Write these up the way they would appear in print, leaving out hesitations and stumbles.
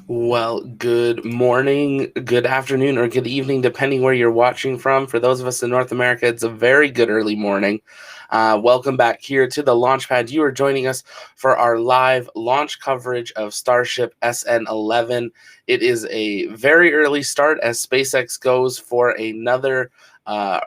Well, good morning, good afternoon, or good evening, depending where you're watching from. For those of us in North America, it's a very good early morning. Welcome back here to the Launchpad. You are joining us for our live launch coverage of Starship SN11. It is a very early start as SpaceX goes for another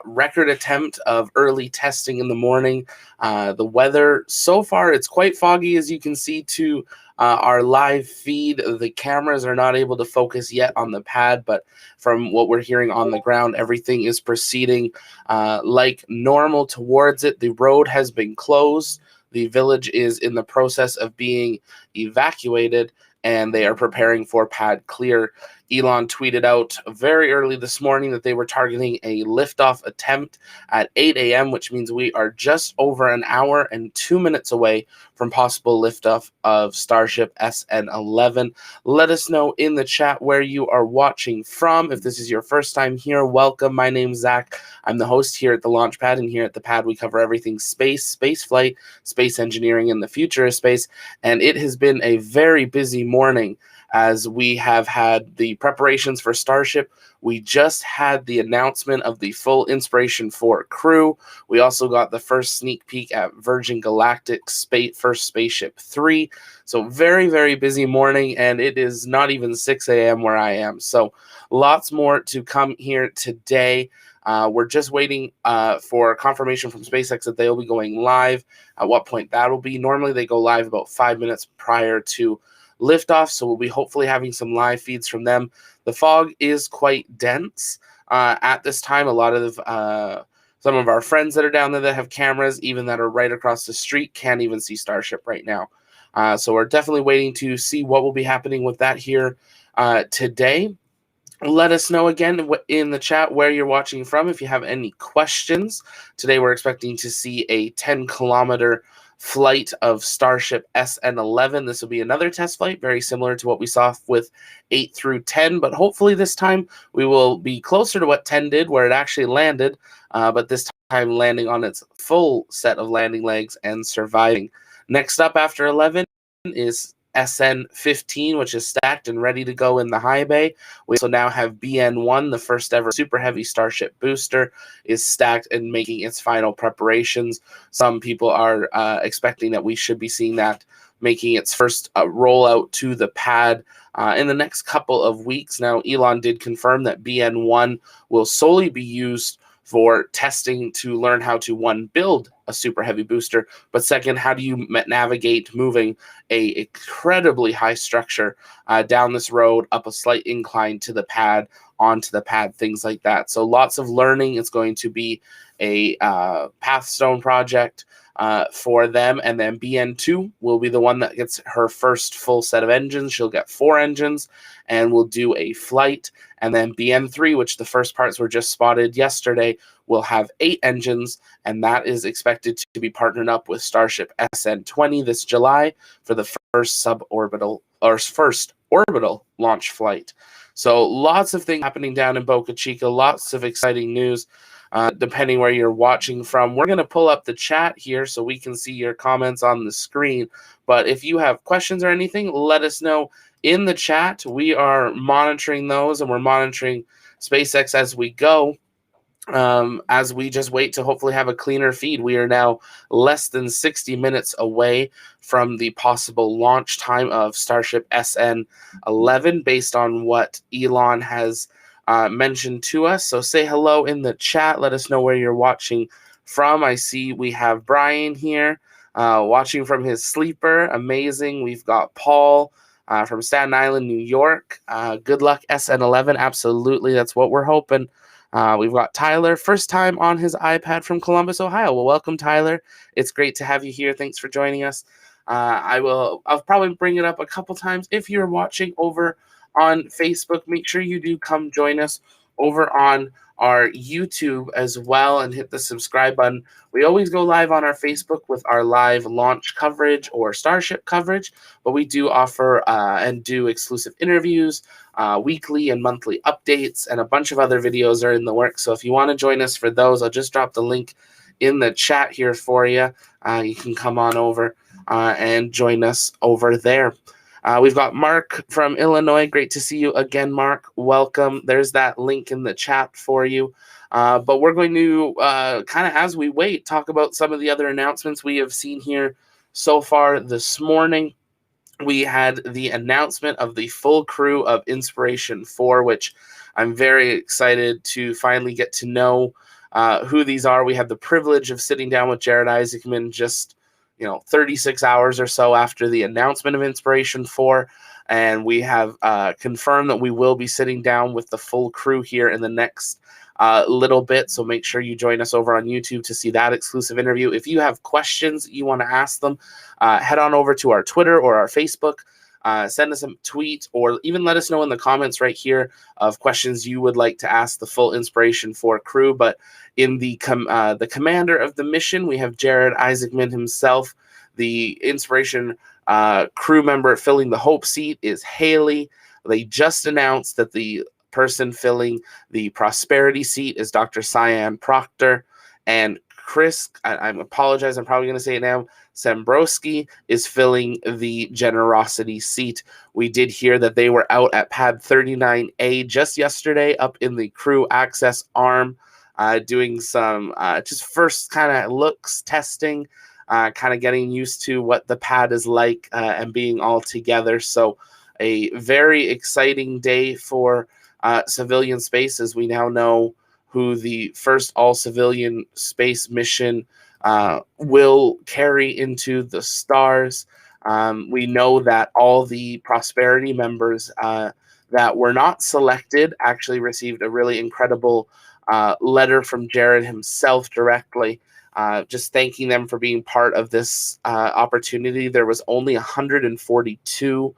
record attempt of early testing in the morning. The weather so far, it's quite foggy, as you can see to our live feed. The cameras are not able to focus yet on the pad, but from what we're hearing on the ground, everything is proceeding like normal towards it. The road has been closed. The village is in the process of being evacuated, and they are preparing for pad clear. Elon tweeted out very early this morning that they were targeting a liftoff attempt at 8 a.m., which means we are just over an hour and 2 minutes away from possible liftoff of Starship SN11. Let us know in the chat where you are watching from. If this is your first time here, welcome. My name's Zach. I'm the host here at the Launchpad, and here at the pad we cover everything space, space flight, space engineering, and the future of space. And it has been a very busy morning as we have had the preparations for Starship. We just had the announcement of the full Inspiration 4 crew. We also got the first sneak peek at Virgin Galactic's first Spaceship 3. So very, very busy morning, and it is not even 6 a.m. where I am. So lots more to come here today. We're just waiting for confirmation from SpaceX that they'll be going live. At what point that will be. Normally they go live about 5 minutes prior to liftoff, so we'll be hopefully having some live feeds from them. The fog is quite dense at this time. A lot of some of our friends that are down there that have cameras, even that are right across the street, can't even see Starship right now. So we're definitely waiting to see what will be happening with that here today. Let us know again in the chat where you're watching from if you have any questions. Today we're expecting to see a 10-kilometer flight of Starship SN11. This will be another test flight, very similar to what we saw with 8 through 10, but hopefully this time we will be closer to what 10 did, where it actually landed, but this time landing on its full set of landing legs and surviving. Next up after 11 is SN15, which is stacked and ready to go in the high bay. We also now have BN1, the first ever super heavy Starship booster, is stacked and making its final preparations. Some people are expecting that we should be seeing that making its first rollout to the pad in the next couple of weeks. Now, Elon did confirm that BN1 will solely be used for testing to learn how to, one, build a super heavy booster, but second, how do you navigate moving a incredibly high structure down this road, up a slight incline to the pad, onto the pad, things like that. So lots of learning. It's going to be a Pathstone project for them, and then BN2 will be the one that gets her first full set of engines. She'll get 4 engines and will do a flight. And then BN3, which the first parts were just spotted yesterday, will have 8 engines, and that is expected to be partnered up with Starship SN20 this July for the first first orbital launch flight. So lots of things happening down in Boca Chica, lots of exciting news. Depending where you're watching from. We're going to pull up the chat here so we can see your comments on the screen. But if you have questions or anything, let us know in the chat. We are monitoring those, and we're monitoring SpaceX as we go, as we just wait to hopefully have a cleaner feed. We are now less than 60 minutes away from the possible launch time of Starship SN11 based on what Elon has mentioned to us. So say hello in the chat. Let us know where you're watching from. I see we have Brian here watching from his sleeper. Amazing. We've got Paul from Staten Island, New York. Good luck, SN11. Absolutely. That's what we're hoping. We've got Tyler, first time on his iPad from Columbus, Ohio. Well, welcome, Tyler. It's great to have you here. Thanks for joining us. I'll probably bring it up a couple times. If you're watching over on Facebook, make sure you do come join us over on our YouTube as well and hit the subscribe button. We always go live on our Facebook with our live launch coverage or Starship coverage, but we do offer and do exclusive interviews, weekly and monthly updates, and a bunch of other videos are in the works. So if you want to join us for those, I'll just drop the link in the chat here for you. You can come on over and join us over there. We've got Mark from Illinois. Great to see you again, Mark. Welcome. There's that link in the chat for you. But we're going to, kind of as we wait, talk about some of the other announcements we have seen here so far this morning. We had the announcement of the full crew of Inspiration 4, which I'm very excited to finally get to know who these are. We had the privilege of sitting down with Jared Isaacman just 36 hours or so after the announcement of Inspiration 4, and we have confirmed that we will be sitting down with the full crew here in the next little bit, so make sure you join us over on YouTube to see that exclusive interview. If you have questions you want to ask them, head on over to our Twitter or our Facebook. Send us a tweet or even let us know in the comments right here of questions you would like to ask the full Inspiration 4 crew. But in the commander of the mission, we have Jared Isaacman himself. The Inspiration crew member filling the Hope seat is Haley. They just announced that the person filling the Prosperity seat is Dr. Cyan Proctor, and Chris, I apologize, I'm probably going to say it now, Sambrowski is filling the Generosity seat. We did hear that they were out at Pad 39A just yesterday up in the crew access arm, doing some just first kind of looks, testing, kind of getting used to what the pad is like and being all together. So a very exciting day for civilian space, as we now know who the first all-civilian space mission will carry into the stars. We know that all the Prosperity members that were not selected actually received a really incredible letter from Jared himself directly, just thanking them for being part of this opportunity. There was only 142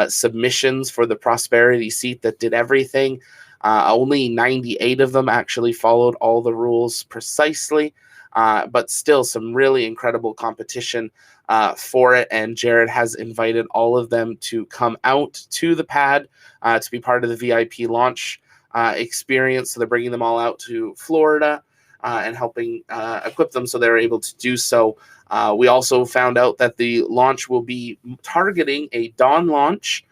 submissions for the Prosperity seat that did everything. Only 98 of them actually followed all the rules precisely, but still some really incredible competition for it. And Jared has invited all of them to come out to the pad to be part of the VIP launch experience. So they're bringing them all out to Florida and helping equip them so they're able to do so. We also found out that the launch will be targeting a dawn launch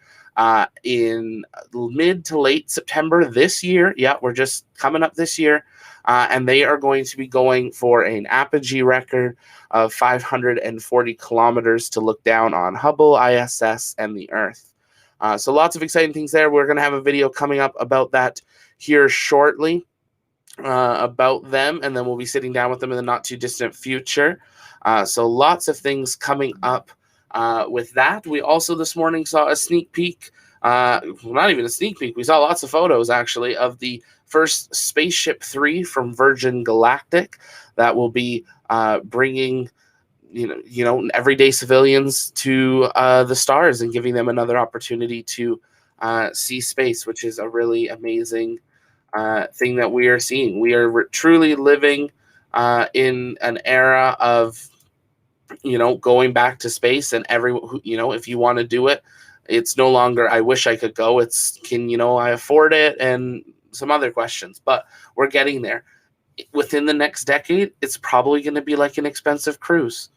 in mid to late September this year. Yeah, we're just coming up this year. And they are going to be going for an apogee record of 540 kilometers to look down on Hubble, ISS, and the Earth. So lots of exciting things there. We're going to have a video coming up about that here shortly, about them, and then we'll be sitting down with them in the not too distant future. So lots of things coming up with that. We also this morning saw a sneak peek, not even a sneak peek, we saw lots of photos actually of the first Spaceship 3 from Virgin Galactic that will be bringing everyday civilians to the stars and giving them another opportunity to see space, which is a really amazing thing that we are seeing. We are truly living in an era of going back to space, and everyone, if you want to do it, it's no longer I wish I could go. It's can I afford it, and some other questions. But we're getting there. Within the next decade, it's probably going to be like an expensive cruise.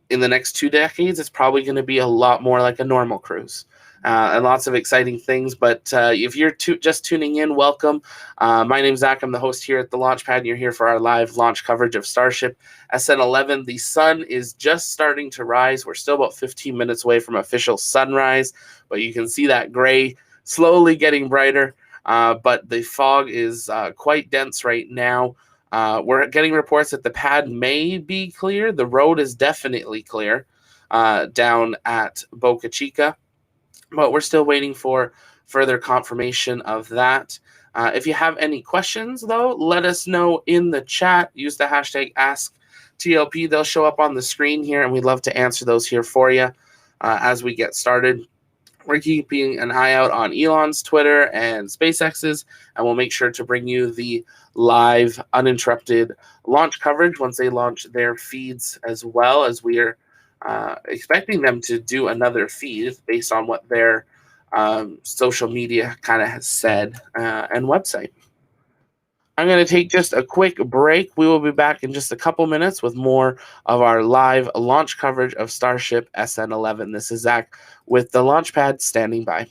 In the next 2 decades, it's probably going to be a lot more like a normal cruise. And lots of exciting things. But if you're just tuning in, welcome. My name's Zach. I'm the host here at the Launchpad, and you're here for our live launch coverage of Starship SN11. The sun is just starting to rise. We're still about 15 minutes away from official sunrise, but you can see that gray slowly getting brighter. But the fog is quite dense right now. We're getting reports that the pad may be clear. The road is definitely clear down at Boca Chica. But we're still waiting for further confirmation of that. If you have any questions, though, let us know in the chat. Use the hashtag AskTLP. They'll show up on the screen here, and we'd love to answer those here for you as we get started. We're keeping an eye out on Elon's Twitter and SpaceX's, and we'll make sure to bring you the live, uninterrupted launch coverage once they launch their feeds, as well as we are expecting them to do another feed based on what their social media kind of has said and website. I'm going to take just a quick break. We will be back in just a couple minutes with more of our live launch coverage of Starship SN11. This is Zach with the launch pad standing by.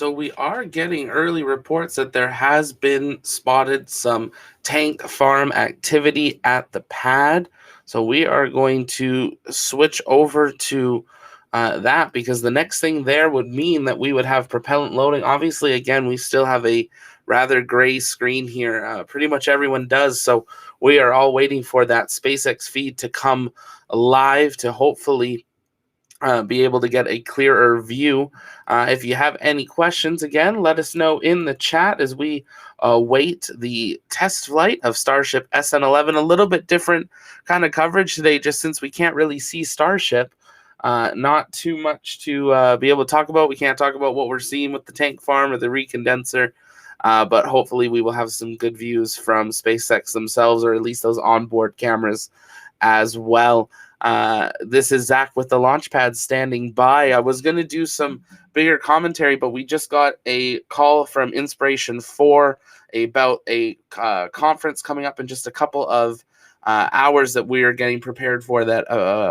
So we are getting early reports that there has been spotted some tank farm activity at the pad. So we are going to switch over to that because the next thing there would mean that we would have propellant loading. Obviously, again, we still have a rather gray screen here. Pretty much everyone does. So we are all waiting for that SpaceX feed to come live to hopefully be able to get a clearer view. If you have any questions, again, let us know in the chat as we await the test flight of Starship SN11. A little bit different kind of coverage today, just since we can't really see Starship. Not too much to be able to talk about. We can't talk about what we're seeing with the tank farm or the recondenser. But hopefully, we will have some good views from SpaceX themselves, or at least those onboard cameras as well. This is Zach with the Launchpad standing by. I was going to do some bigger commentary, but we just got a call from Inspiration 4 about a conference coming up in just a couple of hours that we are getting prepared for, that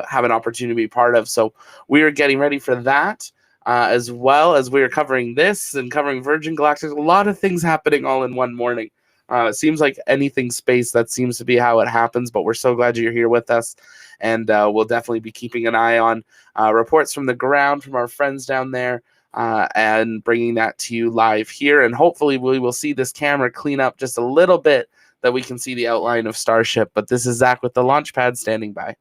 have an opportunity to be part of. So we are getting ready for that. As well as we are covering this and covering Virgin Galactic. A lot of things happening all in one morning. It seems like anything space, that seems to be how it happens, but we're so glad you're here with us. And we'll definitely be keeping an eye on reports from the ground from our friends down there and bringing that to you live here. And hopefully we will see this camera clean up just a little bit that we can see the outline of Starship. But this is Zach with the Launchpad standing by.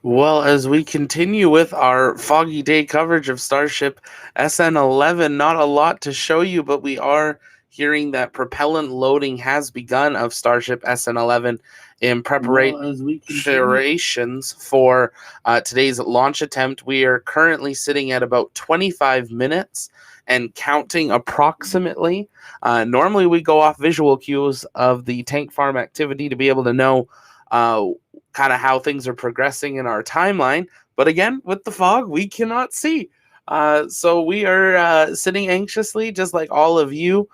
Well, as we continue with our foggy day coverage of Starship SN11, not a lot to show you, but we are hearing that propellant loading has begun of Starship SN11 in preparations for today's launch attempt. We are currently sitting at about 25 minutes and counting approximately. Normally, we go off visual cues of the tank farm activity to be able to know uh, kind of how things are progressing in our timeline. But again, with the fog, we cannot see. So we are sitting anxiously, just like all of you,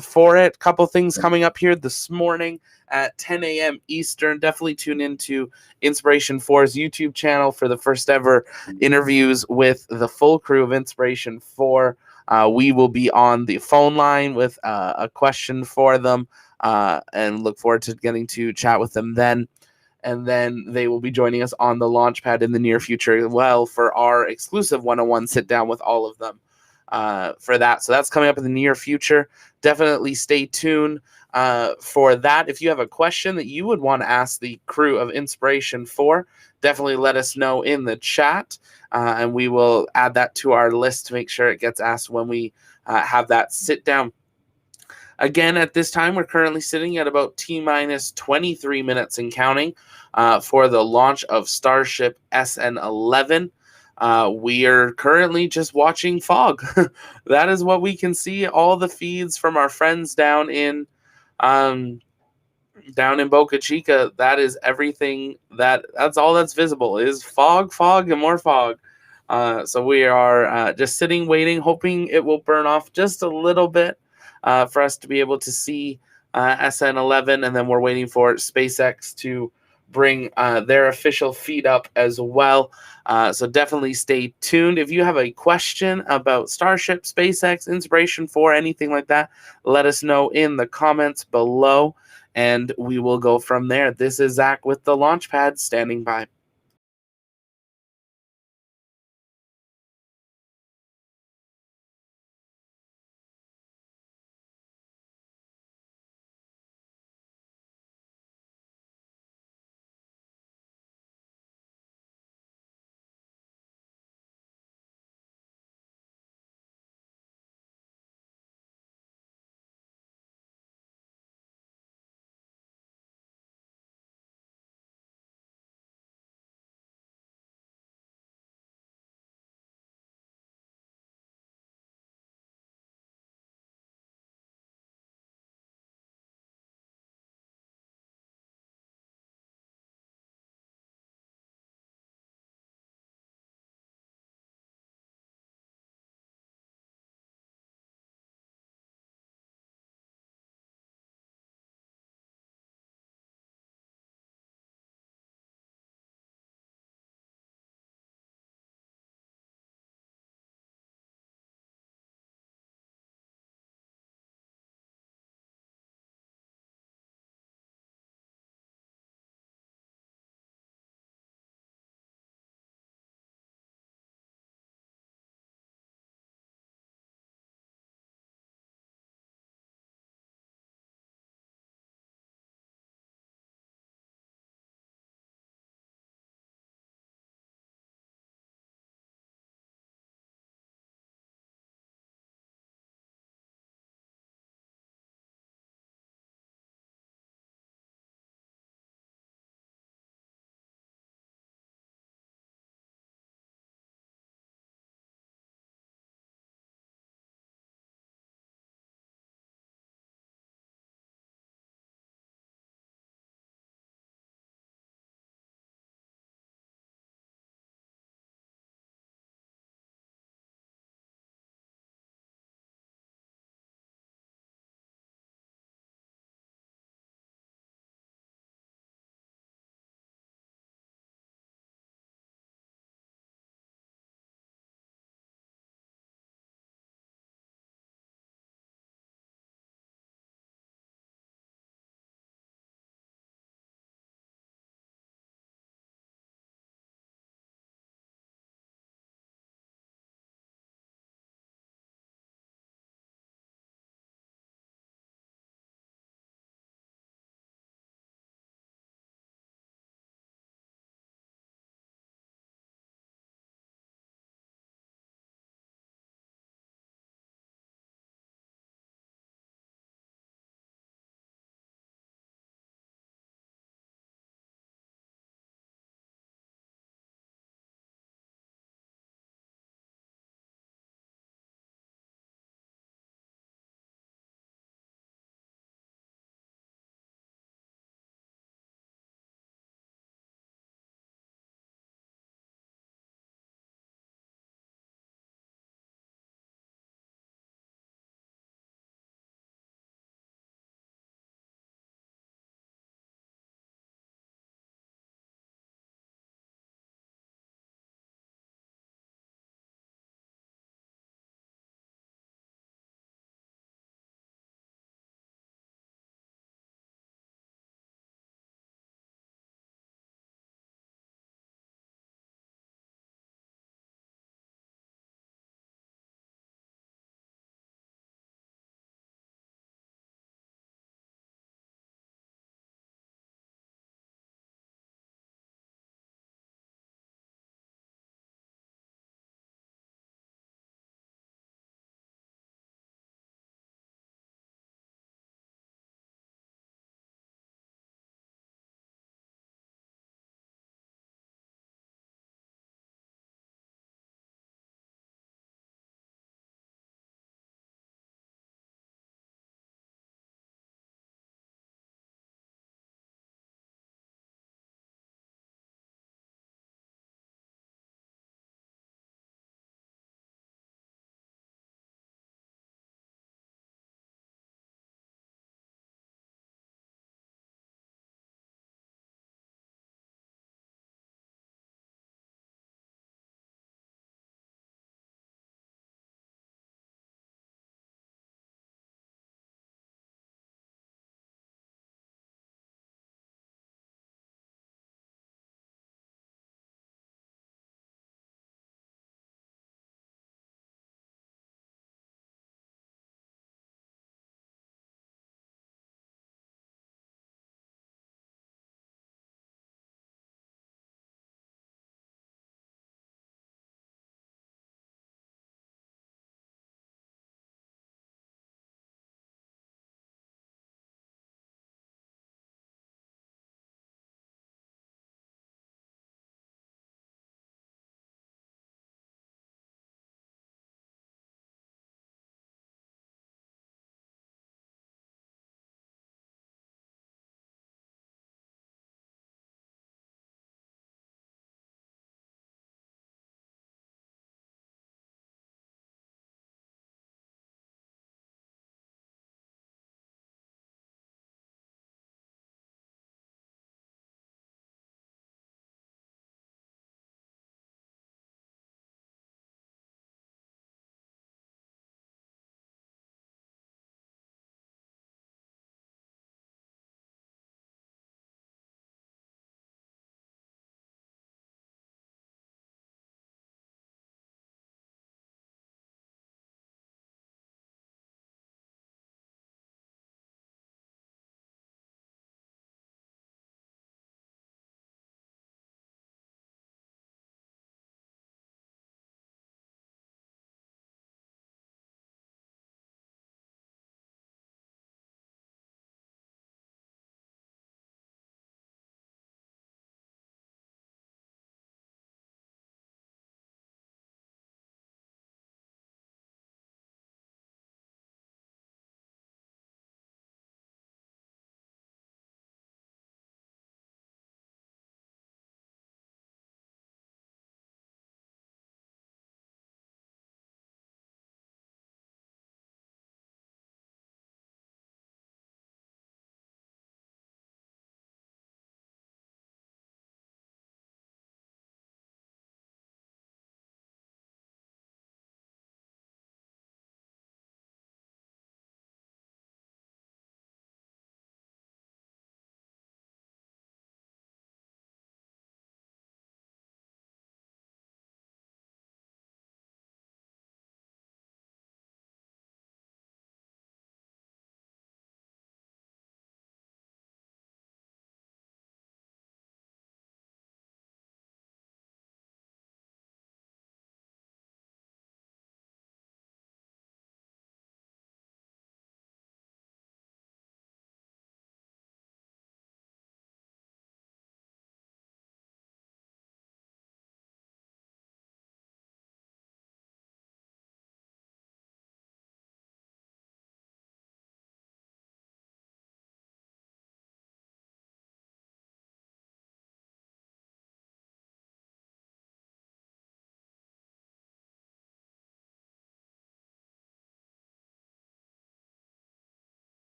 for it. Couple things coming up here this morning at 10 a.m. Eastern. Definitely tune into Inspiration 4's YouTube channel for the first ever interviews with the full crew of Inspiration 4. We will be on the phone line with a question for them and look forward to getting to chat with them then. And then they will be joining us on the launch pad in the near future as well for our exclusive one-on-one sit down with all of them for that. So that's coming up in the near future. Definitely stay tuned for that. If you have a question that you would want to ask the crew of Inspiration 4, definitely let us know in the chat, and we will add that to our list to make sure it gets asked when we have that sit down. Again, at this time, we're currently sitting at about T minus 23 minutes and counting for the launch of Starship SN11. We are currently just watching fog. That is what we can see. All the feeds from our friends um, down in Boca Chica. That is everything. That's all that's visible is fog, fog, and more fog. So we are just sitting, waiting, hoping it will burn off just a little bit for us to be able to see SN11, and then we're waiting for SpaceX to bring their official feed up as well. So definitely stay tuned. If you have a question about Starship, SpaceX, Inspiration 4, anything like that, let us know in the comments below, and we will go from there. This is Zach with the Launchpad standing by.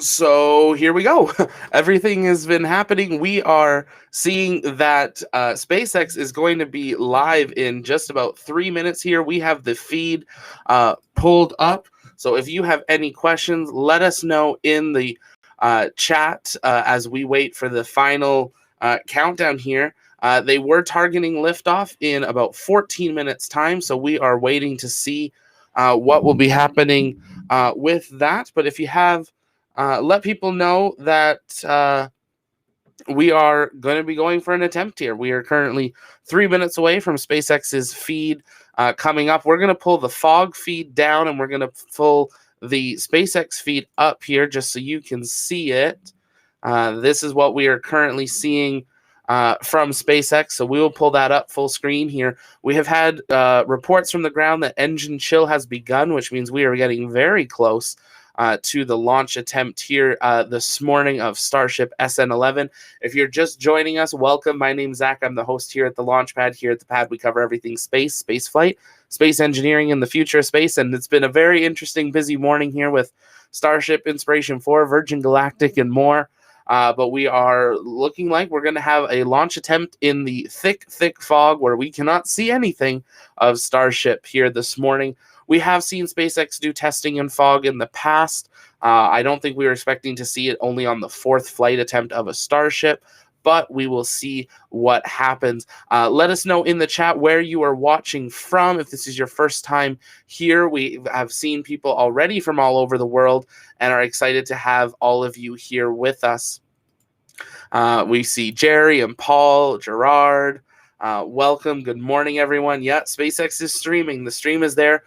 So here we go. Everything has been happening. We are seeing that SpaceX is going to be live in just about 3 minutes here. We have the feed pulled up. So if you have any questions, let us know in the chat as we wait for the final countdown here. They were targeting liftoff in about 14 minutes time. So we are waiting to see what will be happening with that. But if you have let people know that we are going to be going for an attempt here. We are currently 3 minutes away from SpaceX's feed coming up. We're going to pull the fog feed down and we're going to pull the SpaceX feed up here just so you can see it. This is what we are currently seeing from SpaceX. So we will pull that up full screen here. We have had reports from the ground that engine chill has begun, which means we are getting very close to the launch attempt here this morning of Starship SN11. If you're just joining us, welcome. My name's Zach. I'm the host here at the launch pad. Here at the pad, we cover everything space, space flight, space engineering, and the future of space. And it's been a very interesting, busy morning here with Starship Inspiration 4, Virgin Galactic, and more. But we are looking like we're going to have a launch attempt in the thick, thick fog where we cannot see anything of Starship here this morning. We have seen SpaceX do testing in fog in the past. I don't think we were expecting to see it only on the fourth flight attempt of a Starship, but we will see what happens. Let us know in the chat where you are watching from. If this is your first time here, we have seen people already from all over the world and are excited to have all of you here with us. We see Jerry and Paul, Gerard. Welcome. Good morning, everyone. Yeah, SpaceX is streaming. The stream is there.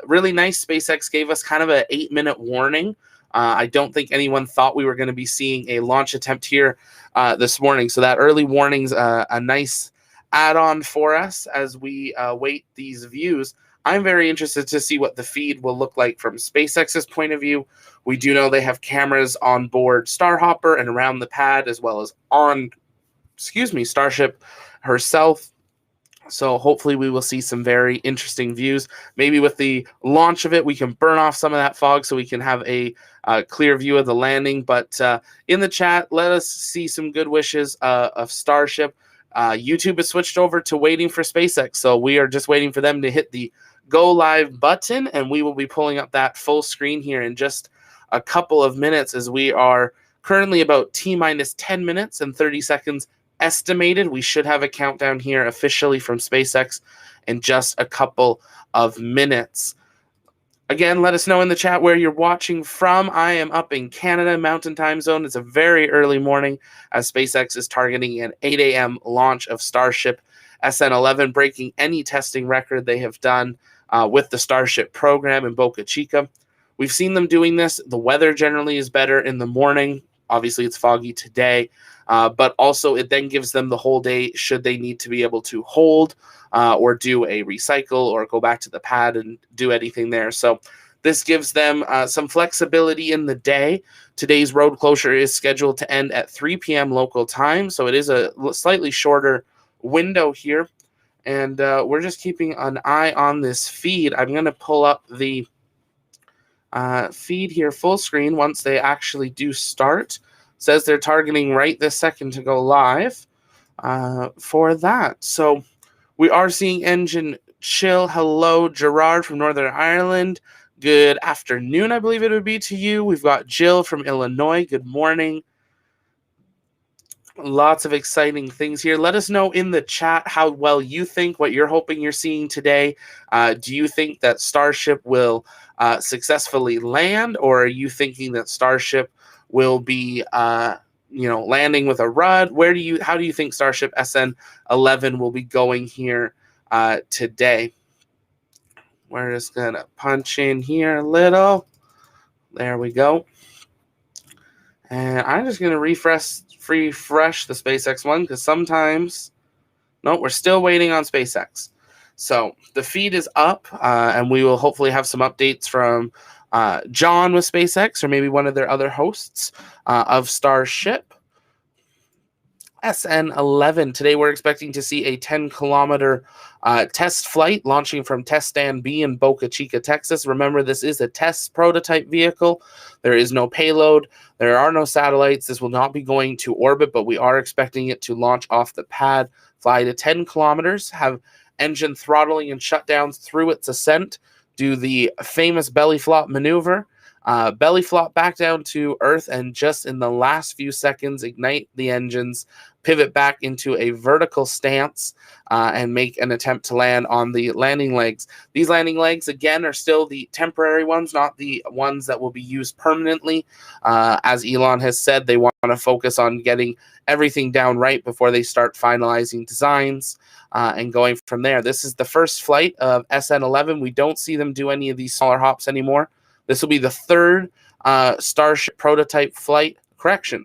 Really nice. SpaceX gave us kind of an 8-minute warning. I don't think anyone thought we were going to be seeing a launch attempt here this morning. So that early warning's a nice add-on for us as we wait these views. I'm very interested to see what the feed will look like from SpaceX's point of view. We do know they have cameras on board Starhopper and around the pad, as well as on, Starship herself. So hopefully we will see some very interesting views. Maybe with the launch of it, we can burn off some of that fog so we can have a clear view of the landing. But in the chat, let us see some good wishes of Starship. YouTube has switched over to waiting for SpaceX. So we are just waiting for them to hit the go live button, and we will be pulling up that full screen here in just a couple of minutes as we are currently about T-minus 10 minutes and 30 seconds estimated. We should have a countdown here officially from SpaceX in just a couple of minutes. Again, let us know in the chat where you're watching from. I am up in Canada, Mountain Time Zone. It's a very early morning as SpaceX is targeting an 8 a.m. launch of Starship SN11, breaking any testing record they have done with the Starship program in Boca, Chica. We've seen them doing this. The weather generally is better in the morning. Obviously, it's foggy today, but also it then gives them the whole day should they need to be able to hold or do a recycle or go back to the pad and do anything there. So this gives them some flexibility in the day. Today's road closure is scheduled to end at 3 p.m. local time, so it is a slightly shorter window here. And we're just keeping an eye on this feed. I'm going to pull up the feed here full screen once they actually do start. Says they're targeting right this second to go live for that. So we are seeing engine chill. Hello, Gerard from Northern Ireland. Good afternoon, I believe it would be to you. We've got Jill from Illinois. Good morning. Lots of exciting things here. Let us know in the chat how well you think, what you're hoping you're seeing today. Do you think that Starship will successfully land, or are you thinking that Starship will be landing with a RUD? How do you think Starship SN11 will be going here today? We're just gonna punch in here a little. There we go. And I'm just gonna refresh the SpaceX one because sometimes, no, we're still waiting on SpaceX. So the feed is up, and we will hopefully have some updates from John with SpaceX or maybe one of their other hosts of Starship. SN11. Today we're expecting to see a 10-kilometer test flight launching from Test Stand B in Boca, Chica, Texas. Remember, this is a test prototype vehicle. There is no payload. There are no satellites. This will not be going to orbit, but we are expecting it to launch off the pad, fly to 10 kilometers, have engine throttling and shutdowns through its ascent, do the famous belly flop maneuver, belly flop back down to Earth, and just in the last few seconds, ignite the engines, pivot back into a vertical stance, and make an attempt to land on the landing legs. These landing legs, again, are still the temporary ones, not the ones that will be used permanently. As Elon has said, they want to focus on getting everything down right before they start finalizing designs and going from there. This is the first flight of SN11. We don't see them do any of these smaller hops anymore. This will be the third Starship prototype flight,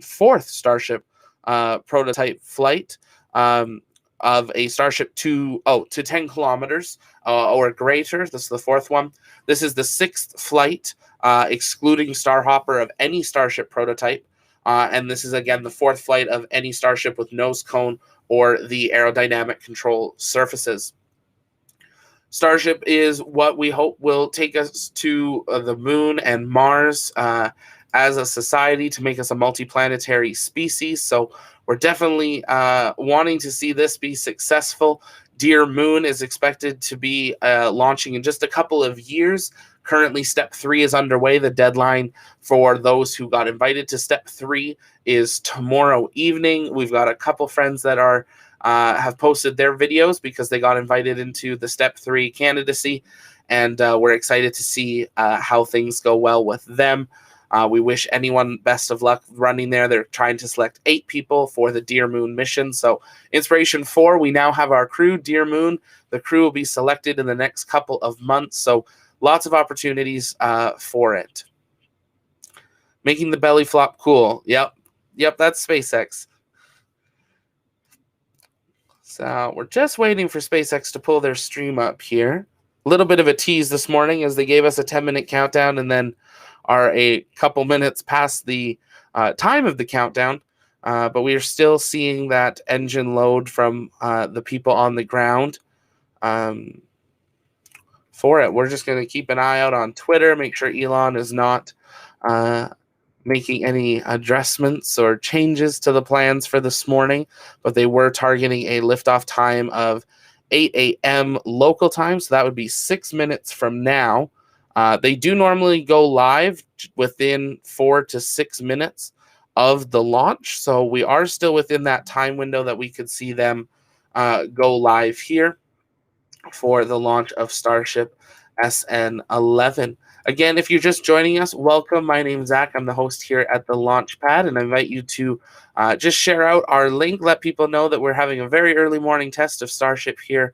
fourth Starship prototype flight of a Starship to 10 kilometers or greater. This is the fourth one. This is the sixth flight, excluding Starhopper, of any Starship prototype. And this is, again, the fourth flight of any Starship with nose cone or the aerodynamic control surfaces. Starship is what we hope will take us to the moon and Mars as a society, to make us a multiplanetary species. So we're definitely wanting to see this be successful. Dear Moon is expected to be launching in just a couple of years. Currently, Step 3 is underway. The deadline for those who got invited to Step 3 is tomorrow evening. We've got a couple friends that are have posted their videos because they got invited into the Step 3 candidacy, and we're excited to see how things go well with them. We wish anyone best of luck running there. They're trying to select 8 people for the Dear Moon mission. So Inspiration 4, we now have our crew, Dear Moon. The crew will be selected in the next couple of months. So lots of opportunities for it. Making the belly flop cool. Yep, that's SpaceX. So we're just waiting for SpaceX to pull their stream up here. A little bit of a tease this morning, as they gave us a 10-minute countdown and then are a couple minutes past the time of the countdown. But we are still seeing that engine load from the people on the ground for it. We're just going to keep an eye out on Twitter, make sure Elon is not making any adjustments or changes to the plans for this morning, but they were targeting a liftoff time of 8 a.m. local time, so that would be 6 minutes from now. They do normally go live within 4 to 6 minutes of the launch, so we are still within that time window that we could see them go live here for the launch of Starship SN11. Again, if you're just joining us, welcome. My name's Zach. I'm the host here at the launch pad, and I invite you to just share out our link. Let people know that we're having a very early morning test of Starship here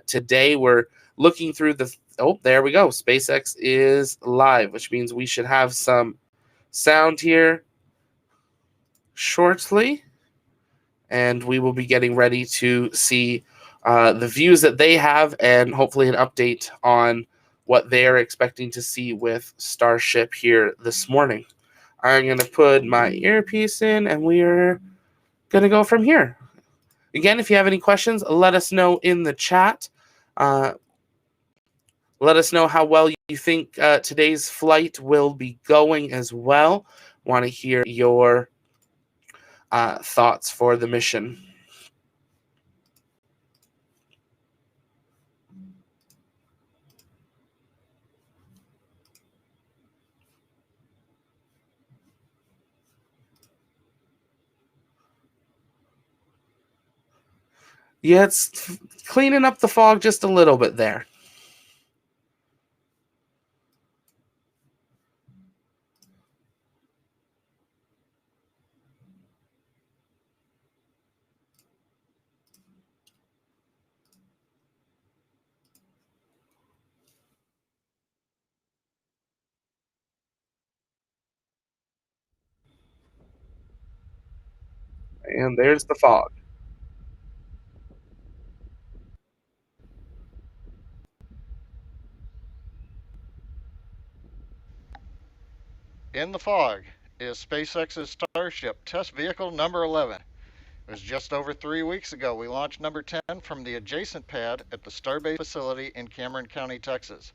today. We're looking through the... Oh, there we go. SpaceX is live, which means we should have some sound here shortly, and we will be getting ready to see the views that they have, and hopefully an update on what they're expecting to see with Starship here this morning. I'm going to put my earpiece in, and we're going to go from here. Again, if you have any questions, let us know in the chat. Let us know how well you think today's flight will be going as well. Want to hear your thoughts for the mission. Yeah, it's cleaning up the fog just a little bit there. And there's the fog. In the fog is SpaceX's Starship test vehicle number 11. It was just over 3 weeks ago we launched number 10 from the adjacent pad at the Starbase facility in Cameron County, Texas.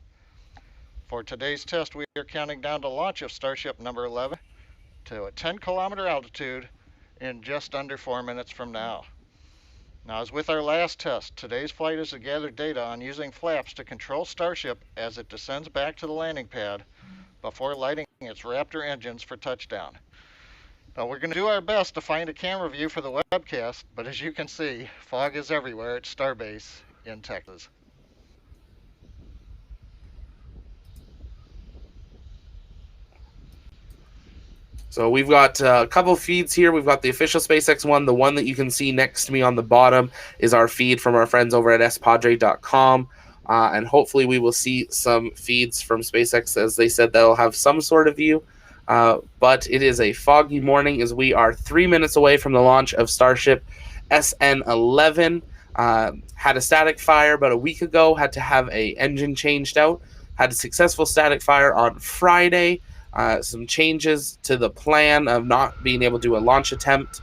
For today's test, we are counting down to launch of Starship number 11 to a 10-kilometer altitude in just under 4 minutes from now. Now, as with our last test, today's flight is to gather data on using flaps to control Starship as it descends back to the landing pad before lighting its Raptor engines for touchdown. Now, we're going to do our best to find a camera view for the webcast, but as you can see, fog is everywhere at Starbase in Texas. So we've got a couple feeds here. We've got the official SpaceX one. The one that you can see next to me on the bottom is our feed from our friends over at spadre.com. And hopefully we will see some feeds from SpaceX. As they said, they'll have some sort of view. But it is a foggy morning as we are 3 minutes away from the launch of Starship SN11. Had a static fire about a week ago. Had to have an engine changed out. Had a successful static fire on Friday. Some changes to the plan of not being able to do a launch attempt.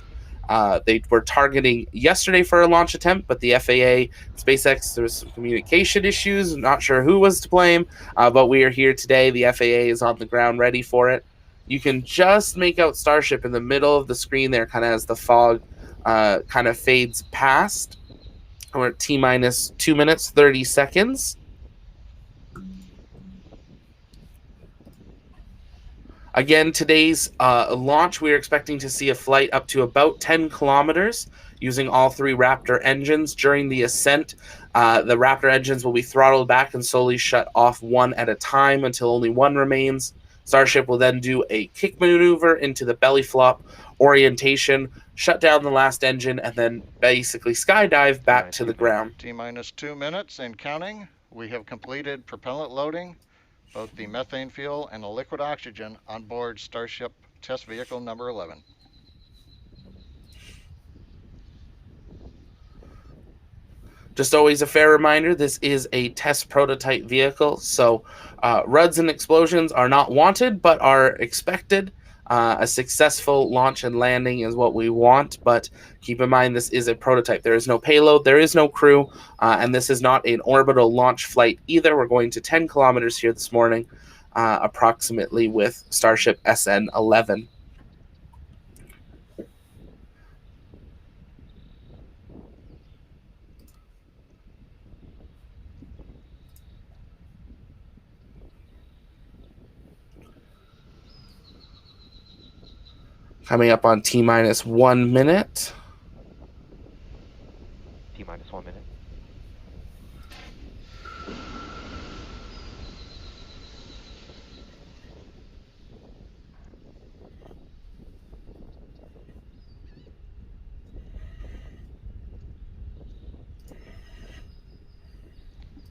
They were targeting yesterday for a launch attempt, but the FAA, SpaceX, there was some communication issues. Not sure who was to blame, but we are here today. The FAA is on the ground ready for it. You can just make out Starship in the middle of the screen there, kind of as the fog kind of fades past. We're at T-minus 2 minutes, 30 seconds. Again, today's launch, we're expecting to see a flight up to about 10 kilometers using all 3 Raptor engines. During the ascent, the Raptor engines will be throttled back and slowly shut off one at a time until only one remains. Starship will then do a kick maneuver into the belly flop orientation, shut down the last engine, and then basically skydive back to the ground. T-minus 2 minutes and counting. We have completed propellant loading, both the methane fuel and the liquid oxygen on board Starship Test Vehicle number 11. Just always a fair reminder, this is a test prototype vehicle, so RUDs and explosions are not wanted, but are expected. A successful launch and landing is what we want, but keep in mind this is a prototype. There is no payload, there is no crew, and this is not an orbital launch flight either. We're going to 10 kilometers here this morning, approximately, with Starship SN11. Coming up on T-minus 1 minute. T-minus 1 minute.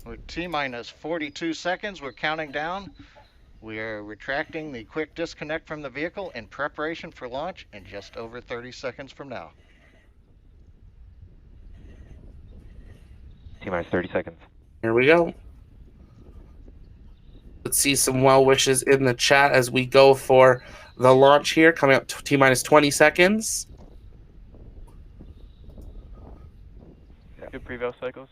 With T-minus 42 seconds, we're counting down. We are retracting the quick disconnect from the vehicle in preparation for launch in just over 30 seconds from now. T-minus 30 seconds. Here we go. Let's see some well wishes in the chat as we go for the launch here. Coming up to T-minus 20 seconds. Good preval cycles.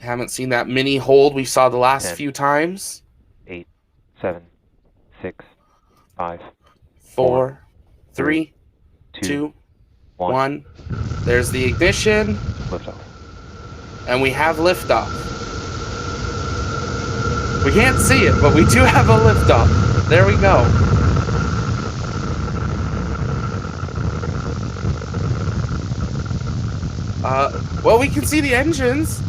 Haven't seen that mini hold we saw the last 10, few times. 8, 7, 6, 5, 4, 3, 2, 1. There's the ignition. Liftoff. And we have liftoff. We can't see it, but we do have a liftoff. There we go. Well, we can see the engines.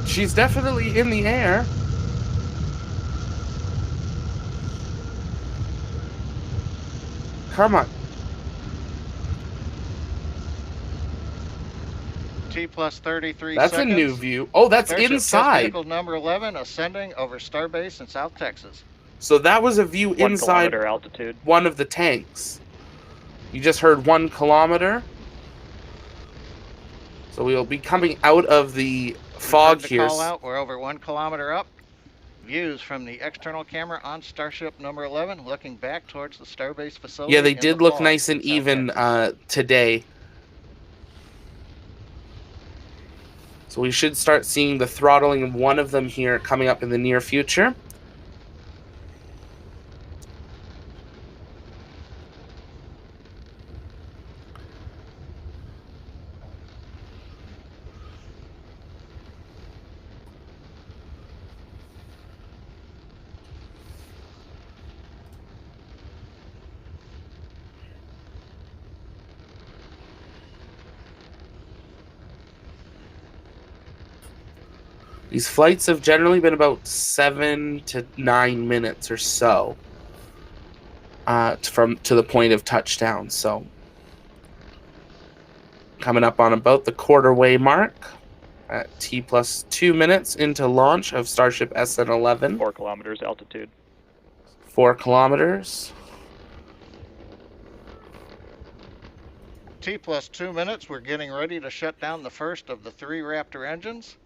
She's definitely in the air. Come on. T plus 33 That's seconds. a new view. Oh, that's Starship inside. Test Vehicle number 11 ascending over Starbase in South Texas. So that was a view 1 inside kilometer altitude. one of the tanks. You just heard 1 kilometer. So we'll be coming out of the fog here. Call out. We're over 1 kilometer up. Views from the external camera on Starship number 11, looking back towards the Starbase facility. Yeah, they in did the look fog nice and in South even Texas. today. So we should start seeing the throttling of one of them here coming up in the near future. These flights have generally been about 7 to 9 minutes or so to the point of touchdown. So coming up on about the quarter way mark at T plus 2 minutes into launch of Starship SN11. 4 kilometers altitude. 4 kilometers. T plus 2 minutes, we're getting ready to shut down the first of the 3 Raptor engines.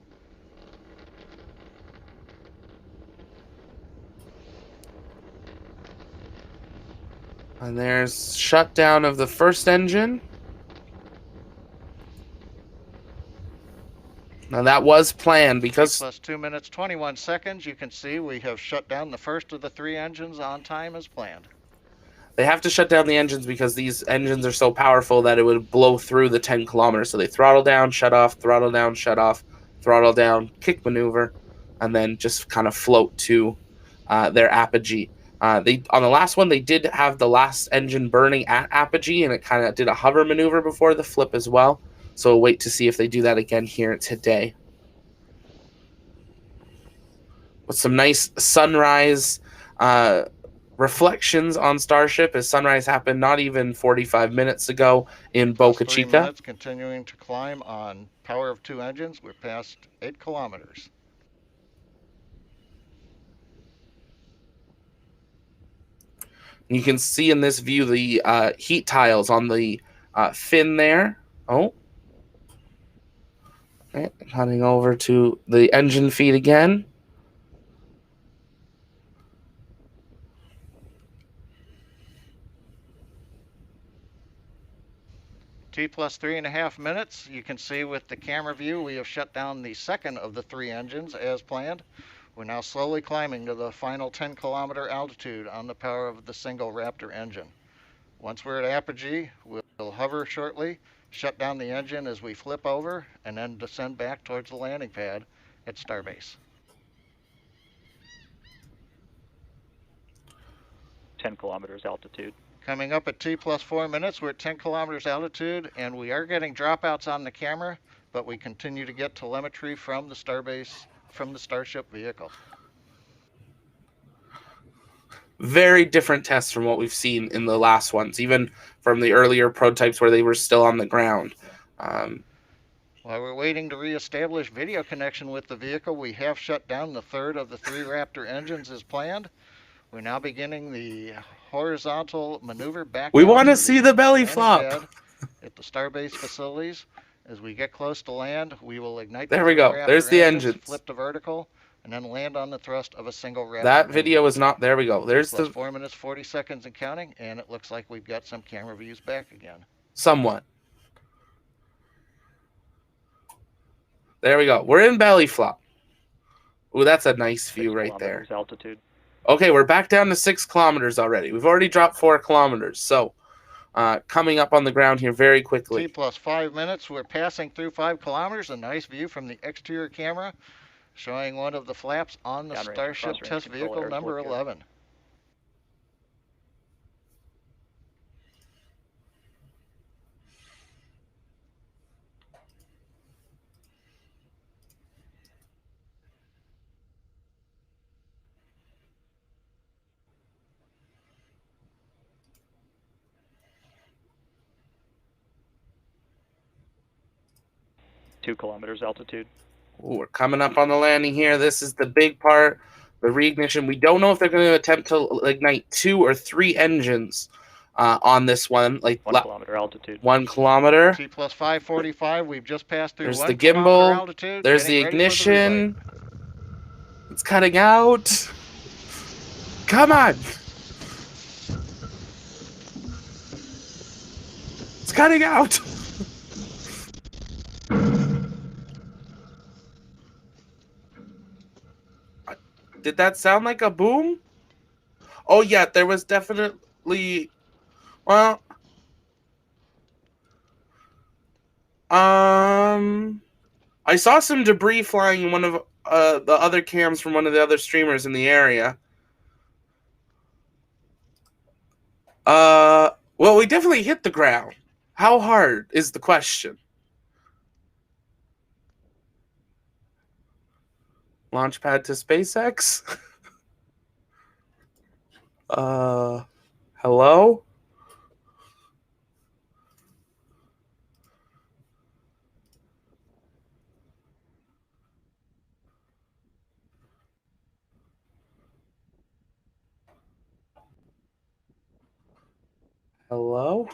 And there's shutdown of the first engine. Now that was planned because T plus 2 minutes, 21 seconds. You can see we have shut down the first of the 3 engines on time as planned. they have to shut down the engines because these engines are so powerful that it would blow through the 10 kilometers. So they throttle down, shut off, throttle down, shut off, throttle down, kick maneuver, and then just kind of float to their apogee. They on the last one, they did have the last engine burning at apogee, and it kind of did a hover maneuver before the flip as well. So we'll wait to see if they do that again here today. With some nice sunrise reflections on Starship, as sunrise happened not even 45 minutes ago in Boca, Plus 3 Chica. minutes, continuing to climb on power of 2 engines. We're past 8 kilometers. You can see in this view the heat tiles on the fin there. Oh. Okay, heading over to the engine feed again. T plus 3.5 minutes. You can see with the camera view, we have shut down the second of the 3 engines as planned. We're now slowly climbing to the final 10-kilometer altitude on the power of the single Raptor engine. Once we're at apogee, we'll hover shortly, shut down the engine as we flip over, and then descend back towards the landing pad at Starbase. 10 kilometers altitude. Coming up at T plus 4 minutes, we're at 10 kilometers altitude, and we are getting dropouts on the camera, but we continue to get telemetry from the Starbase, from the Starship vehicle. Very different tests from what we've seen in the last ones, even from the earlier prototypes where they were still on the ground. While we're waiting to reestablish video connection with the vehicle, we have shut down the third of the 3 Raptor engines as planned. We're now beginning the horizontal maneuver back. We want to see the belly flop at the Starbase facilities. As we get close to land, we will ignite. There we go. There's the engines. Flip to vertical, and then land on the thrust of a single Raptor. That video is not. There we go. There's the 4 minutes 40 seconds and counting, and it looks like we've got some camera views back again. Somewhat. There we go. We're in belly flop. Ooh, that's a nice view right there. Altitude. Okay, we're back down to 6 kilometers already. We've already dropped 4 kilometers. So coming up on the ground here very quickly. T plus 5 minutes. We're passing through 5 kilometers. A nice view from the exterior camera showing one of the flaps on the Starship test vehicle number 11. Two kilometers altitude. Ooh, we're coming up on the landing here. This is the big part, the reignition. We don't know if they're going to attempt to ignite 2 or 3 engines on this one. Like 1 kilometer altitude. 1 kilometer. T plus 545. We've just passed through There's 1 the kilometer gimbal. altitude. There's the ignition. It's cutting out. Come on. It's cutting out. Did that sound like a boom? Oh, yeah, there was definitely... Well... I saw some debris flying in one of the other cams from one of the other streamers in the area. Well, we definitely hit the ground. How hard is the question? Launchpad to SpaceX? Hello? Hello?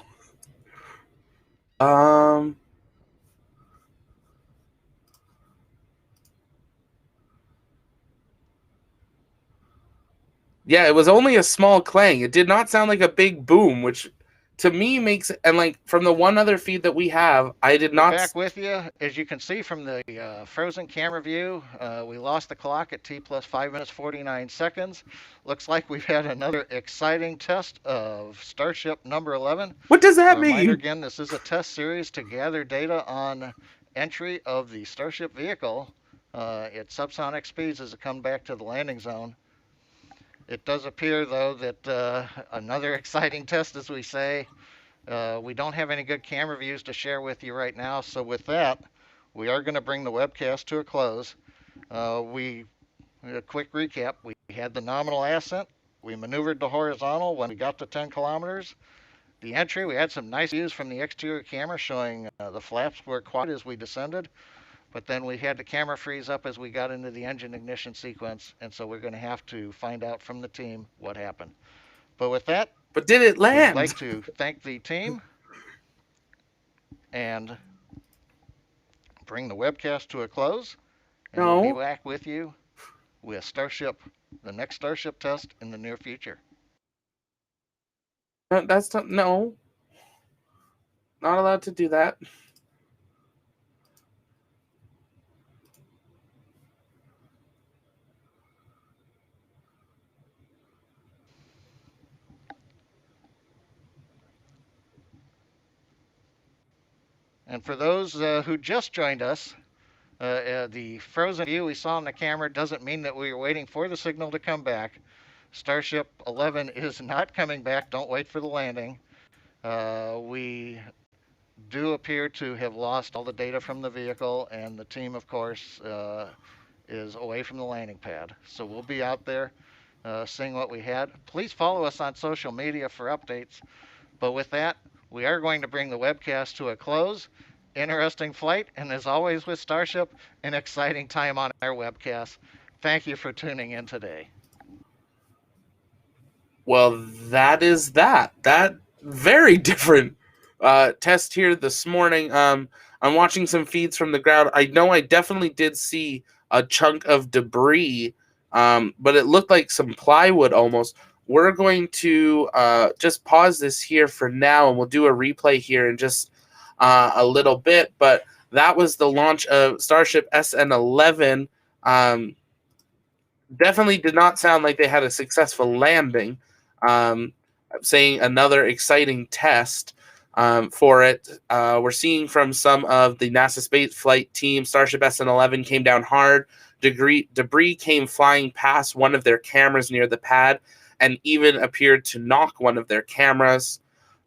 Yeah, it was only a small clang. It did not sound like a big boom, which to me makes, and like from the one other feed that we have, I did We're not. back with you. As you can see from the frozen camera view, we lost the clock at T plus 5 minutes 49 seconds. Looks like we've had another exciting test of Starship number 11. What does that A reminder mean? again, this is a test series to gather data on entry of the Starship vehicle at subsonic speeds as it comes back to the landing zone. It does appear, though, that another exciting test, as we say. We don't have any good camera views to share with you right now, so with that, we are going to bring the webcast to a close. A quick recap, we had the nominal ascent, we maneuvered to horizontal when we got to 10 kilometers. The entry, we had some nice views from the exterior camera showing the flaps were quiet as we descended, but then we had the camera freeze up as we got into the engine ignition sequence, and so we're going to have to find out from the team what happened. But with that, But did it land? we'd like to thank the team and bring the webcast to a close, and we'll be back with you with the next Starship test in the near future. No, that's not, no. Not allowed to do that. And for those who just joined us, the frozen view we saw on the camera doesn't mean that we were waiting for the signal to come back. Starship 11 is not coming back. Don't wait for the landing. We do appear to have lost all the data from the vehicle, and the team, of course, is away from the landing pad. So we'll be out there seeing what we had. Please follow us on social media for updates. But with that, we are going to bring the webcast to a close. Interesting flight, and as always with Starship, an exciting time on our webcast. Thank you for tuning in today. Well, that is that. That very different test here this morning. I'm watching some feeds from the ground. I know I definitely did see a chunk of debris, but it looked like some plywood almost. We're going to just pause this here for now, and we'll do a replay here in just a little bit. But that was the launch of Starship SN11. Definitely did not sound like they had a successful landing. Saying another exciting test for it. We're seeing from some of the NASA space flight team, Starship SN11 came down hard. Debris came flying past one of their cameras near the pad and even appeared to knock one of their cameras.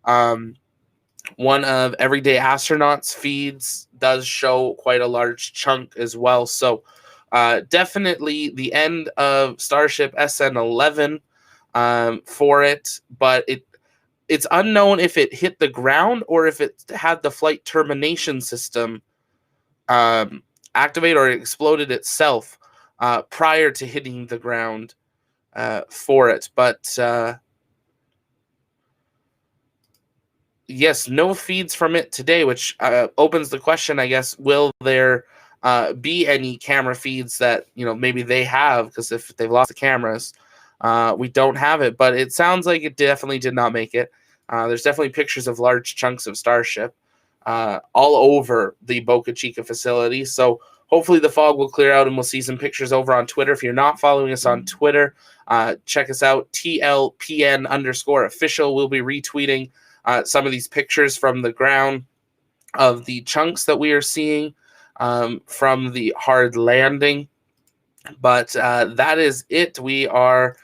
One of Everyday Astronauts feeds does show quite a large chunk as well. So definitely the end of Starship SN11 for it, but it's unknown if it hit the ground or if it had the flight termination system activate or it exploded itself prior to hitting the ground for it. But yes, no feeds from it today, which opens the question, I guess, will there be any camera feeds that maybe they have, because if they've lost the cameras, we don't have it. But it sounds like it definitely did not make it. There's definitely pictures of large chunks of Starship all over the Boca Chica facility. So hopefully the fog will clear out and we'll see some pictures over on Twitter. If you're not following us on Twitter, check us out, TLPN_official. We'll be retweeting some of these pictures from the ground of the chunks that we are seeing from the hard landing. But that is it. We are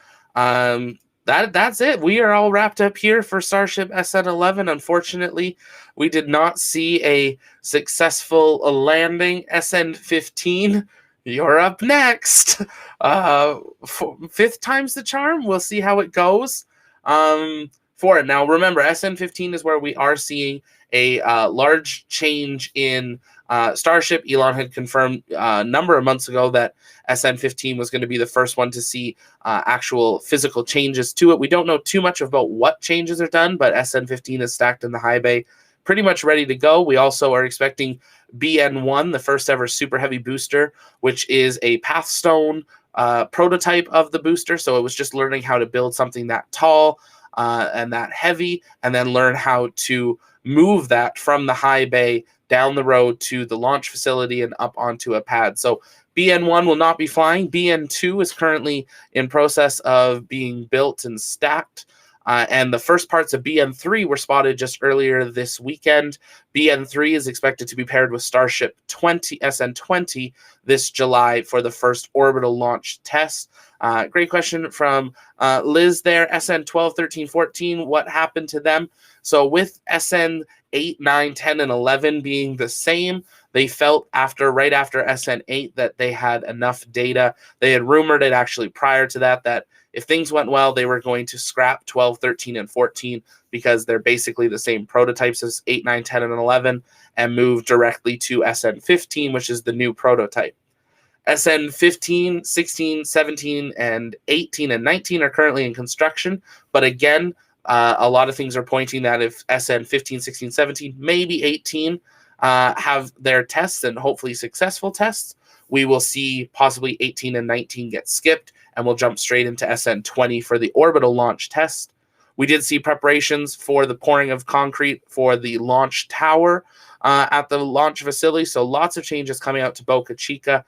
that's it. We are all wrapped up here for Starship SN11. Unfortunately, we did not see a successful landing. SN15, you're up next. Fifth time's the charm. We'll see how it goes for it. Now, remember, SN15 is where we are seeing a large change in Starship. Elon had confirmed a number of months ago that SN15 was going to be the first one to see actual physical changes to it. We don't know too much about what changes are done, but SN15 is stacked in the high bay, pretty much ready to go. We also are expecting BN1, the first ever super heavy booster, which is a Pathstone prototype of the booster. So it was just learning how to build something that tall and that heavy, and then learn how to move that from the high bay down the road to the launch facility and up onto a pad. So BN1 will not be flying. BN2 is currently in process of being built and stacked. And the first parts of BN3 were spotted just earlier this weekend. BN3 is expected to be paired with Starship SN20 this July for the first orbital launch test. Great question from Liz there. SN12, 13, 14, what happened to them? So with SN8, 9, 10, and 11 being the same, they felt right after SN8 that they had enough data. They had rumored it actually prior to that if things went well, they were going to scrap 12, 13, and 14 because they're basically the same prototypes as 8, 9, 10, and 11, and move directly to SN15, which is the new prototype. SN15, 16, 17, and 18 and 19 are currently in construction. But again, a lot of things are pointing that if SN15, 16, 17, maybe 18 have their tests and hopefully successful tests, we will see possibly 18 and 19 get skipped, and we'll jump straight into SN20 for the orbital launch test. We did see preparations for the pouring of concrete for the launch tower at the launch facility. So lots of changes coming out to Boca Chica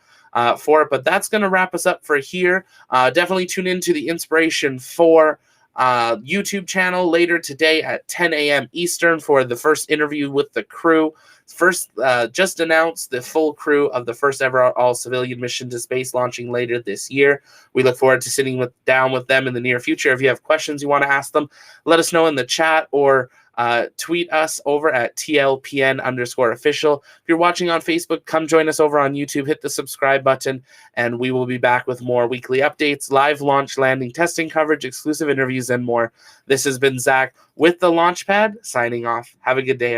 for it. But that's going to wrap us up for here. Definitely tune into the Inspiration 4 YouTube channel later today at 10 a.m. Eastern for the first interview with the crew. First, just announced the full crew of the first ever all-civilian mission to space launching later this year. We look forward to sitting down with them in the near future. If you have questions you want to ask them, let us know in the chat or tweet us over at TLPN_official. If you're watching on Facebook, come join us over on YouTube. Hit the subscribe button, and we will be back with more weekly updates, live launch landing testing coverage, exclusive interviews, and more. This has been Zach with the Launchpad, signing off. Have a good day, everyone.